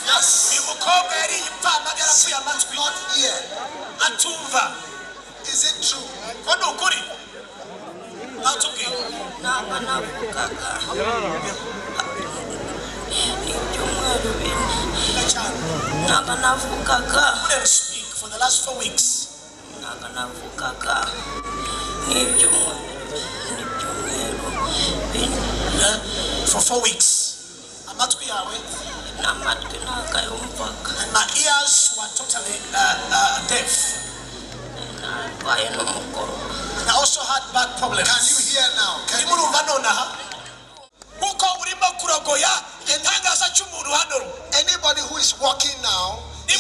Yes. Not here. Is it true? Speak for the last 4 weeks. For 4 weeks. My ears were totally deaf. And I also had back problems. Can you hear now? Can you hear? Anybody who is walking now is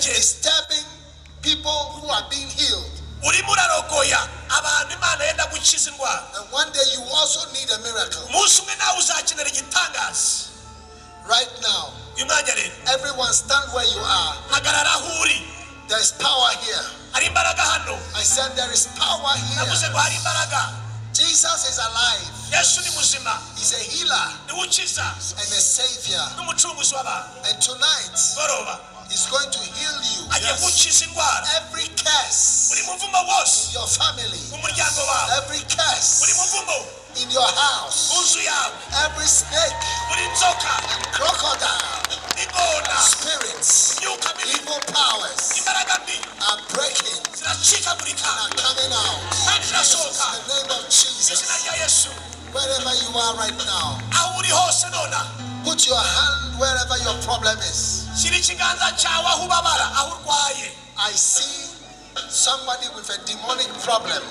disturbing people who are being healed. And one day you also need a miracle. Right now, everyone stand where you are. There is power here. I said there is power here. Jesus is alive. He's a healer and a savior. And tonight, he's going to heal you. Every curse in your family, every curse in your house, every snake and crocodile, spirits, evil powers are breaking and are coming out. In the name of Jesus. Wherever you are right now, put your hand wherever your problem is. I see somebody with a demonic problem.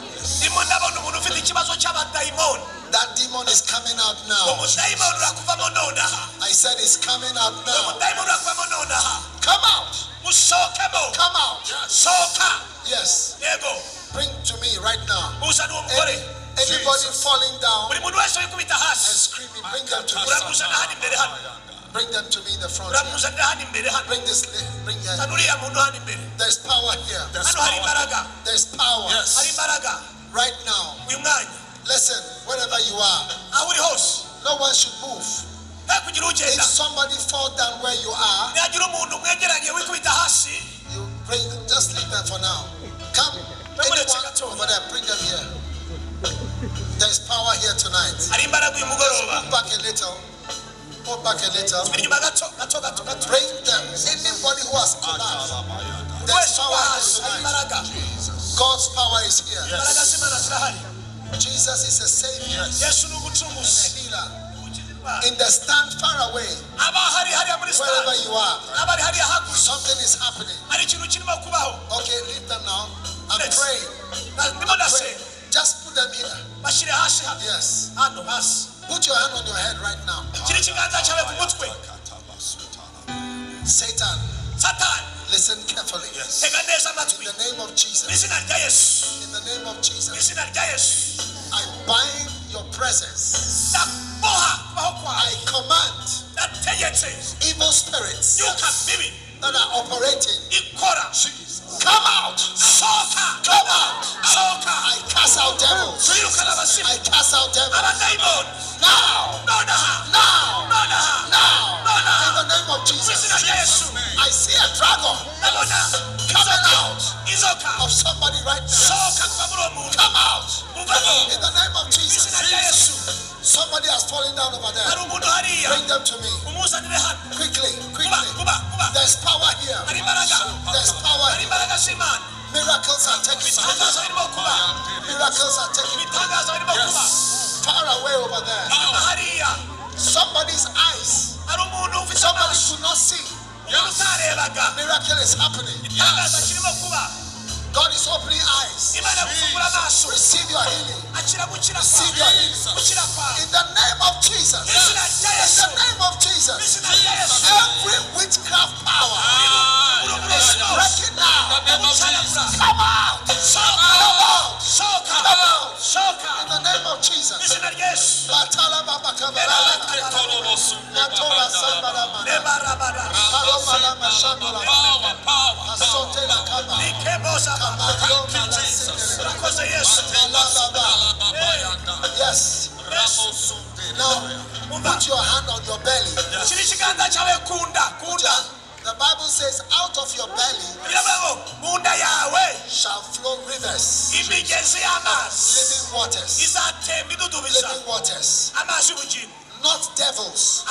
That demon is coming out now. I said it's coming out now. Come out. Come out. Yes. Bring to me right now. Anybody falling down and screaming, bring them to me. Bring them to me in the front here. Bring this, bring here. There's power here. There's power. Yes. Right now. Listen, wherever you are, no one should move. If somebody fall down where you are, you bring them, just leave them for now. Come, anyone over there, bring them here. There's power here tonight. Move back a little. Move back a little. Bring them. Anybody who has collapsed. There's power here tonight. God's power is here. Yes. Jesus is a savior. Yes. And a healer. In the stand far away, wherever you are, something is happening. Okay, leave them now. I'm praying. Just put them here. Yes. Put your hand on your head right now. Satan, listen carefully. Yes. In the name of Jesus. In the name of Jesus. I bind your presence. I command evil spirits that are operating. Come out! Come out! I cast out devils. I cast out devils. Now! Now! In the name of Jesus. I see a dragon coming out of somebody right now. Come out! In the name of Jesus. Somebody has fallen down over there. Bring them to me. Quickly. There's power here. There's power here. Miracles are taking place. Miracles are taking place. Yes. Far away over there. Somebody's eyes. Somebody could not see. Yes. Miracle is happening. Yes. God is opening eyes. Receive your healing. Receive your healing. In the name of Jesus. In the name of Jesus. Every witchcraft power is breaking now. Come out. Come out. In the name of Jesus. Yes. Now, put your hand on your belly. The Bible says, out of your belly shall flow rivers, living waters, living waters, not devils.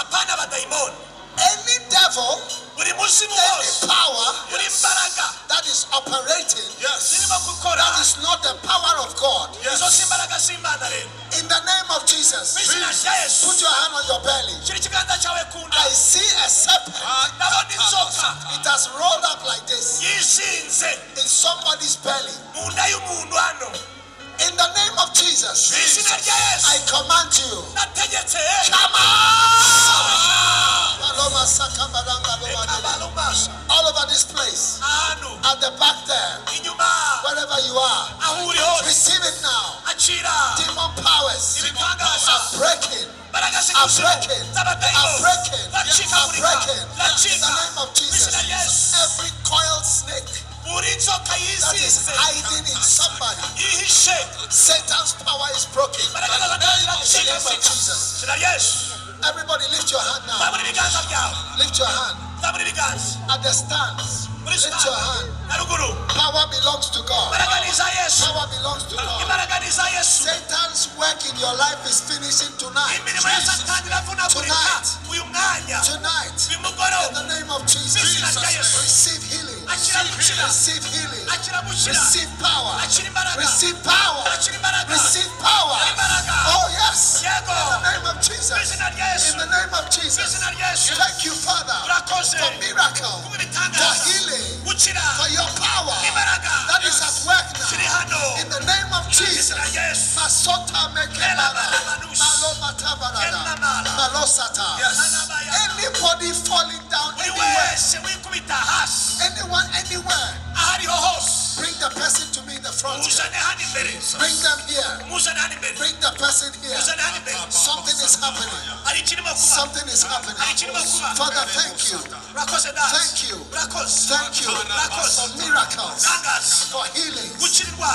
Any devil, any power that is operating, that is not the power of God. In the name of Jesus, put your hand on your belly. I see a serpent. It has rolled up like this in somebody's belly. In the name of Jesus, I command you, come out! All over this place, at the back there, wherever you are, receive it now. Demon powers are breaking. I'm breaking. In the name of Jesus, every coiled snake that is hiding in somebody, Satan's power is broken. In the name of Jesus. Everybody lift your hand now. Lift your hand. At the stands, lift your hand. Power belongs to God. Power belongs to God. Satan's work in your life is finishing tonight. Tonight. In the name of Jesus. Receive healing. Receive healing. Receive power. Receive power. Receive power. Oh yes. In the name of Jesus. In the name of Jesus. Thank you, Father, for miracle, for healing, for your power that is at work now. In the name of Jesus. Anybody falling down anywhere, anyone anywhere, bring the person to me in the front here. Bring them here. Bring the person here. Something is happening. Something is happening. Father, thank you. Thank you. Thank you for miracles, for healings,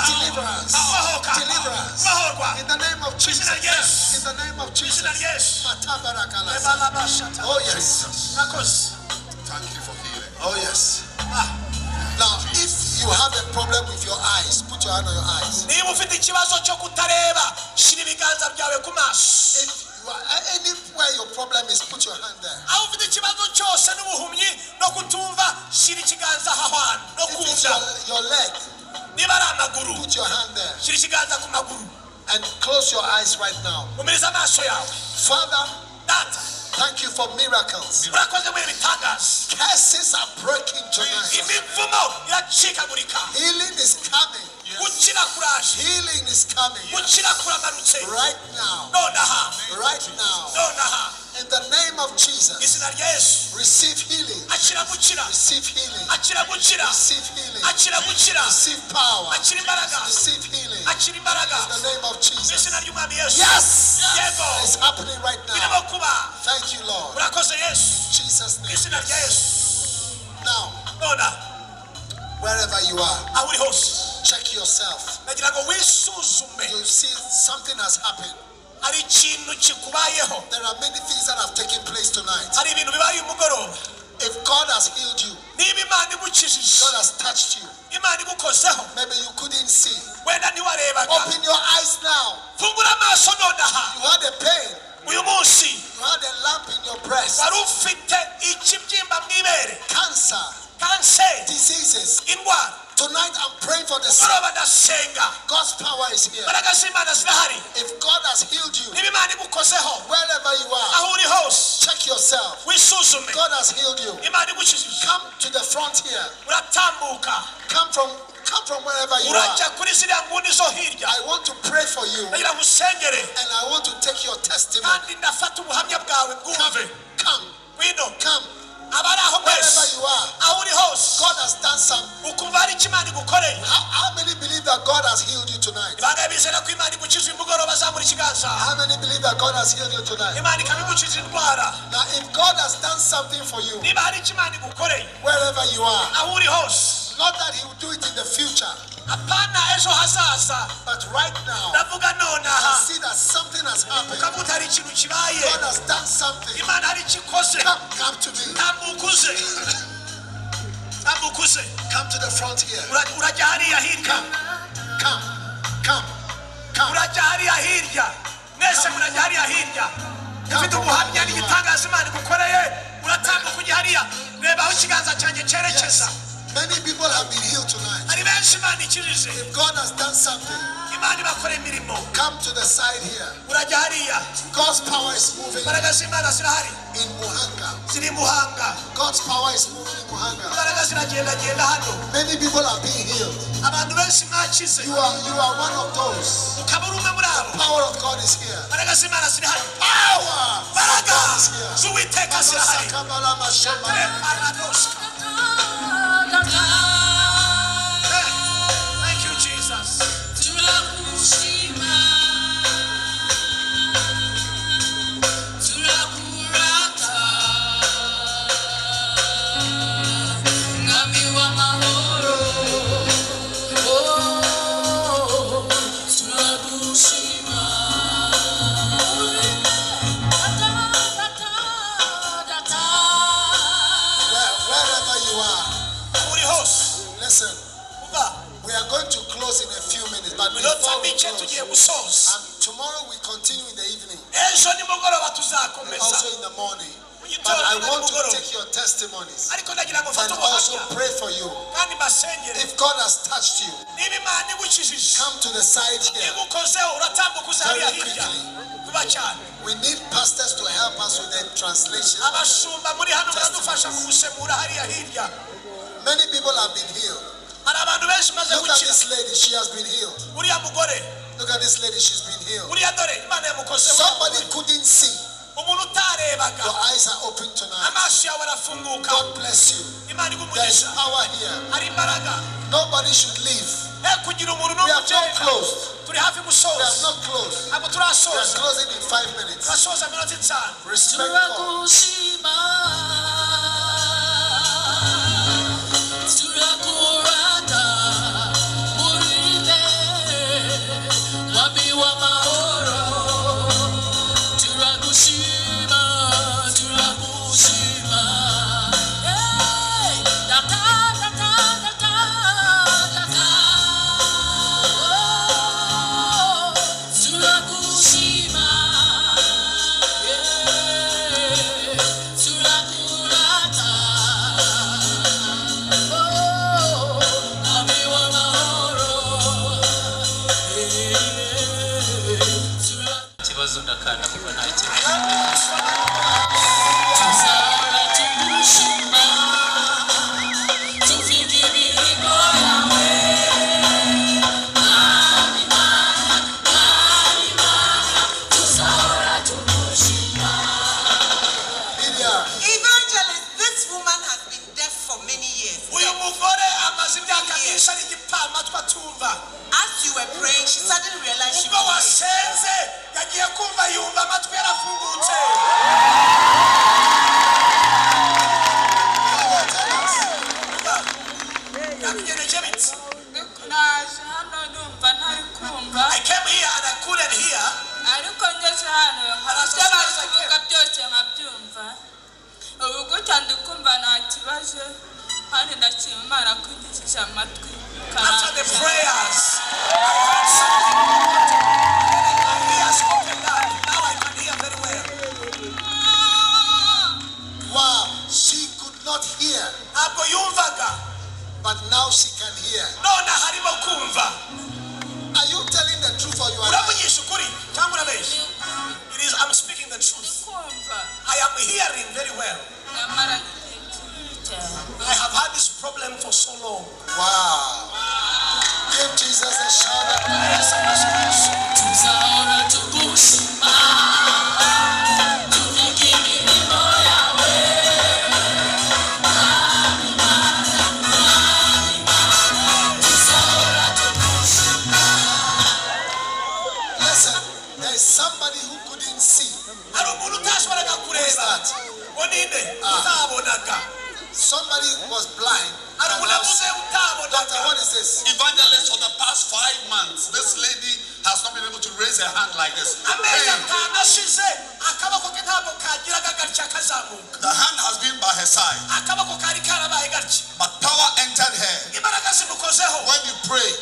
deliverance. Deliverance. In the name of Jesus. In the name of Jesus. Oh yes. Thank you for healing. Oh yes. Now, if you have a problem with your eyes, put your hand on your eyes. If you are anywhere your problem is, put your hand there. If it's your leg, put your hand there. And close your eyes right now. Father, thank you for miracles. Curses are breaking tonight. Healing is coming. Healing is coming. Right now. Right now. In the name of Jesus. Receive healing. Receive healing. Receive healing. Receive power. Receive healing. In the name of Jesus. Yes! It's happening right now. Thank you, Lord. In Jesus' name. Now, wherever you are, check yourself. You see something has happened. There are many things that have taken place tonight. If God has healed you, God has touched you, maybe you couldn't see. Open your eyes now. You had a pain. You had a lump in your breast. Cancer. Diseases. Tonight I'm praying for the sick. God's power is here. If God has healed you, wherever you are, check yourself. God has healed you. Come to the front here. Come from wherever you are. I want to pray for you. And I want to take your testimony. Come. Wherever you are, God has done something. How many believe that God has healed you tonight? How many believe that God has healed you tonight? Now, if God has done something for you, wherever you are, Not that he will do it in the future. But right now, I see that something has happened. God has done something. Come to me. Come to the front here. Come. Yes. Many people have been healed tonight. If God has done something, come to the side here. God's power is moving in Muhanga. God's power is moving in Muhanga. Many people are being healed. You are one of those. The power of God is here. Power of God is here. Thank you, Jesus. Tomorrow we continue in the evening. Also in the morning. But I want to take your testimonies and also pray for you. If God has touched you, come to the side here very quickly. We need pastors to help us with the translation. Many people have been healed. Look at this lady, she has been healed. Look at this lady, she's been healed. Somebody couldn't see. Your eyes are open tonight. God bless you. There is power here. Nobody should leave. We have not closed. We have not closed. We are closing in 5 minutes. Respect God. As you were praying, she suddenly realized she was I came here and I couldn't hear. After the prayers, I heard something important. My ears opened up. Now I can hear very well. Wow, she could not hear, but now she can hear. Are you telling the truth or you are lying? It is, I'm speaking the truth. I am hearing very well. I have had this problem for so long. Wow. Give Jesus a shout of praise. Listen, there is somebody who couldn't see. Who is that? Somebody was blind. Doctor, what is this? Evangelist, for the past 5 months, this lady has not been able to raise her hand like this. The hand has been by her side, but power entered her when you prayed,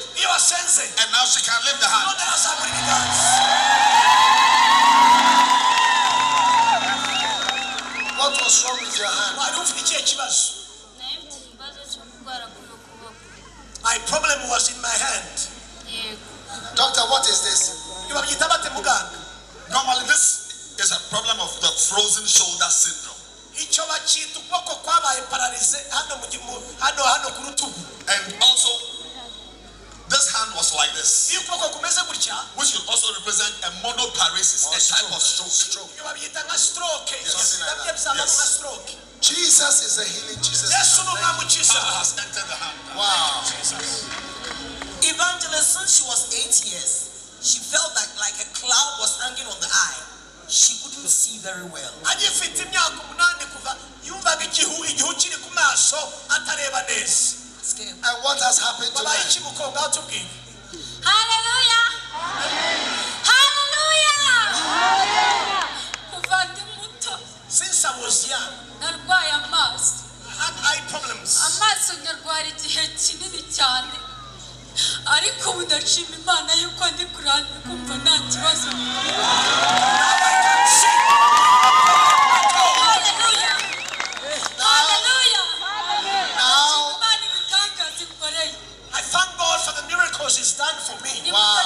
and now she can lift the hand. What was wrong with your hand? My problem was in my hand. Doctor, what is this? Normally, this is a problem of the frozen shoulder syndrome. And also, this hand was like this, which would also represent a monoparesis, a type of stroke. Yes. Jesus is a healing Jesus. Power has entered the hand. Wow. Evangelist, since she was 8 years, she felt like a cloud was hanging on the eye. She couldn't see very well. And what has happened to her? Hallelujah! Hallelujah! Since I was young, I had eye problems. Ariko udashima Imana yuko ndi kurana kumva nta kibazo. Hallelujah. Hallelujah. I thank God for the miracles He's done for me. Wow.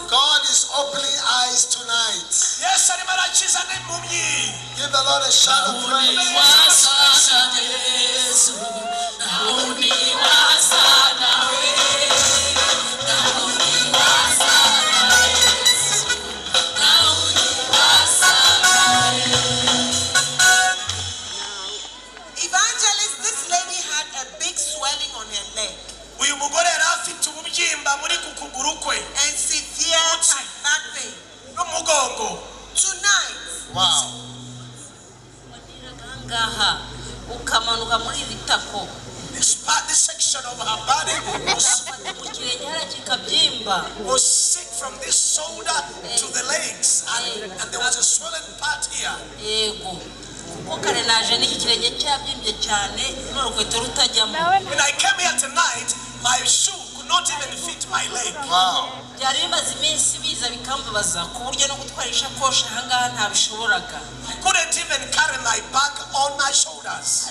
God is opening eyes tonight. Yes, Impumyi. Give the Lord a shout of praise. Evangelist, this lady had a big swelling on her leg and severe back pain. Tonight, Wow. This section of her body was sick from this shoulder to the legs, and there was a swollen part here. When I came here tonight, my shoe could not even fit my leg. Wow. I couldn't even carry my bag on my shoulders.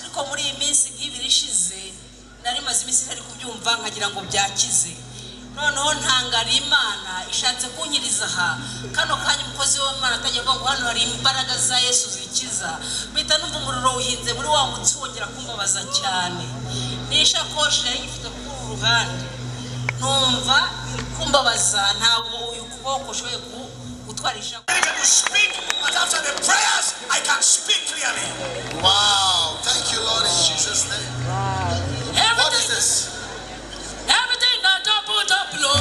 noneho ntangara Imana ishatse kunyiriza aha kano kanya umukozi w'Imana atajya ngo hano hari imbaraga za Yesu zikiza bita numva umuriro uhinze muri wa mutsi wongera kumbabaza cyane nishakoshi yari ifite ku ruhande numva kumbabaza ntabwo uyu kuboko shoye gutwarisha. I can speak, but after the prayers I can speak clearly. Wow, thank you Lord in Jesus name. What is this? Everything that double blow.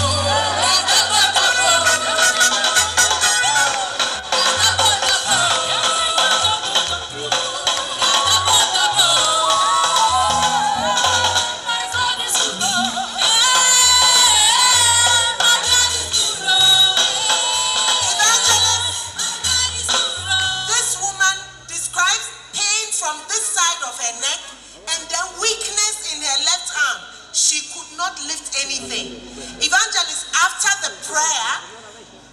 Evangelist, after the prayer,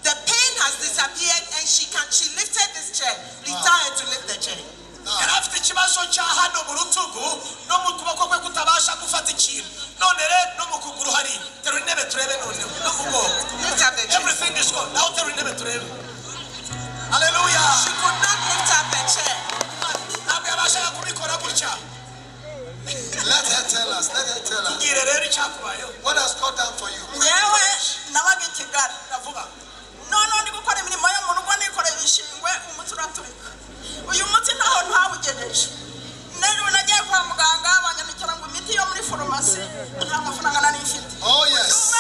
the pain has disappeared and she lifted this chair. Please tell her to lift the chair. And after kibazo cha hano mu rutugu no mu kuboko kwe kutabasha gufata ikintu none rero no mu kuguru hari teru intebe turebe none no mugo everything is gone now teru intebe turebe. Hallelujah. She could not lift up the chair. Ntabwo yabashaga kubikora gutya. Let her tell us. What has God done for you? Oh yes.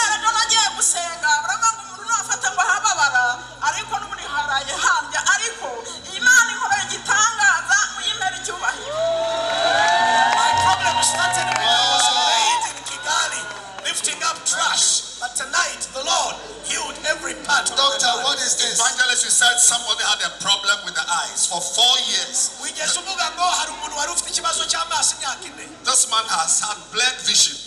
lifting up trash. But tonight, the Lord healed every part of the Doctor, body. what is this? Evangelist, you said somebody had a problem with the eyes for 4 years. This man has had blurred vision.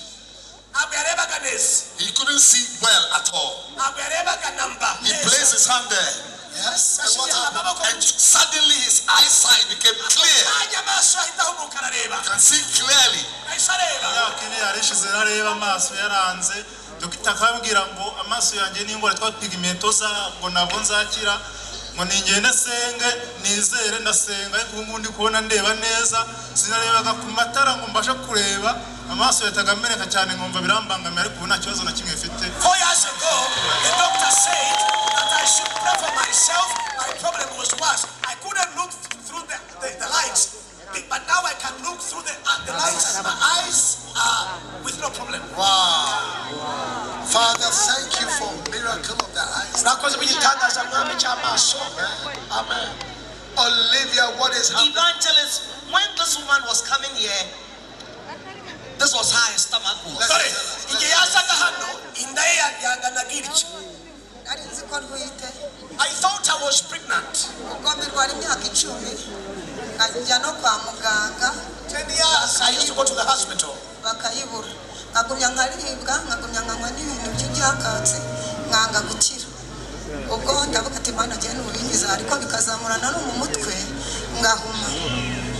He couldn't see well at all. He placed his hand there. Yes. And what happened? And suddenly his eyesight became clear. You can see clearly. Dogita akabwira ngo amaso yanjye n'ingora twa pigmento za ngo nabo nzakira ngo ningende senge nizere ndasenga ariko ubu ndi kubona ndeba neza sinarebaga ku matara ngo mbashe kureba amaso yatagameneka cyane ngomva birambangamira ariko ubu nta kibazo na kimwe mfite. 4 years ago the doctor said that I should pray for myself. My problem was worse. I couldn't look through the lights, but now I can look through the lights and my eyes are with no problem. Wow. Father, thank you for miracle of the eyes. Amen. Olivia, what is happening? Evangelist, when this woman was coming here, this was how her stomach was. I thought I was pregnant. 10 years I used to go to the hospital. ngagumya nkaribwa ngagumya nkanywa n'ibintu by'ibyakatsi nkanga gukira ubwo ndavuga ati Mana jye n'ubinyiza ariko bikazamurana no mu mutwe ngahuma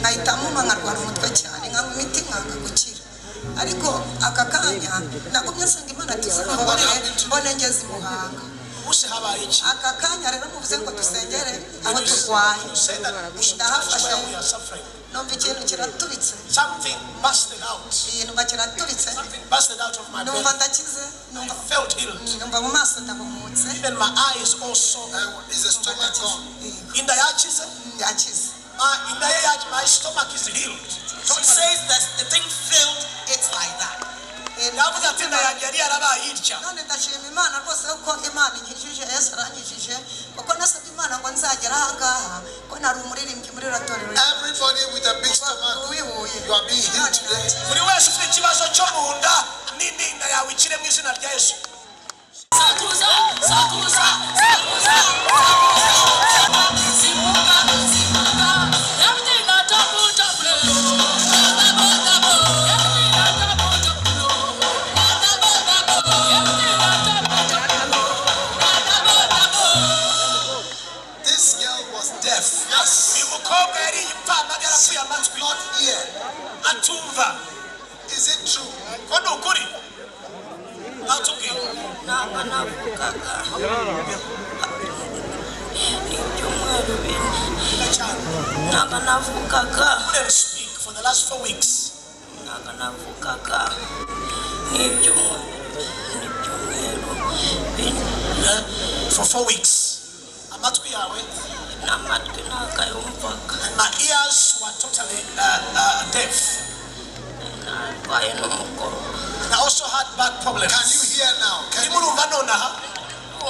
nkahita muma nkarwara umutwe cyane nkanywa imiti nkanga gukira ariko aka kanya nagumye nsanga Imana mbone ngeze Muhanga aka kanya rero muvuze ngo dusengere aho turwaye ndahafashe numva ikintu kiratubitse Something busted out. numva kiratubitse Something busted out of my belly. numva ndakize numva felt healed. numva mu maso ndahumutse Even my eyes also. Is the stomach gone? In the yachize? yakize My stomach is healed. She says that the thing filled it like that. none ndashima Imana rwose ko Imana inkijije Yesu arangijije kuko nasabye Imana ngo nzagera aha ngaha ko nari umuririmbyi muri ratorero. Everybody with a big stomach, you are being healed today. Buri wese ufite ikibazo cyo mu nda n'inda yawe ikire mu izina rya Yesu. Sakuza, sakuza, sakuza, simuka, simuka, everything I talk about, This girl was deaf. Yes. Umukobwa yari impamagara yapfuye amatwi. Not here. Atumva. Is it true? Ko ni ukuri? Natubwire. ntabwo navugaga ibyumweru bine ntabwo navugaga Couldn't speak for the last 4 weeks. ntabwo navugaga n'ibyumweru bine For 4 weeks. Amatwi yawe. n'amatwi ntabwo ayumvaga My ears were totally deaf. narwaye n'umugoroba I also had back problems. Can you hear now? Can you? Nimurumva nonaha?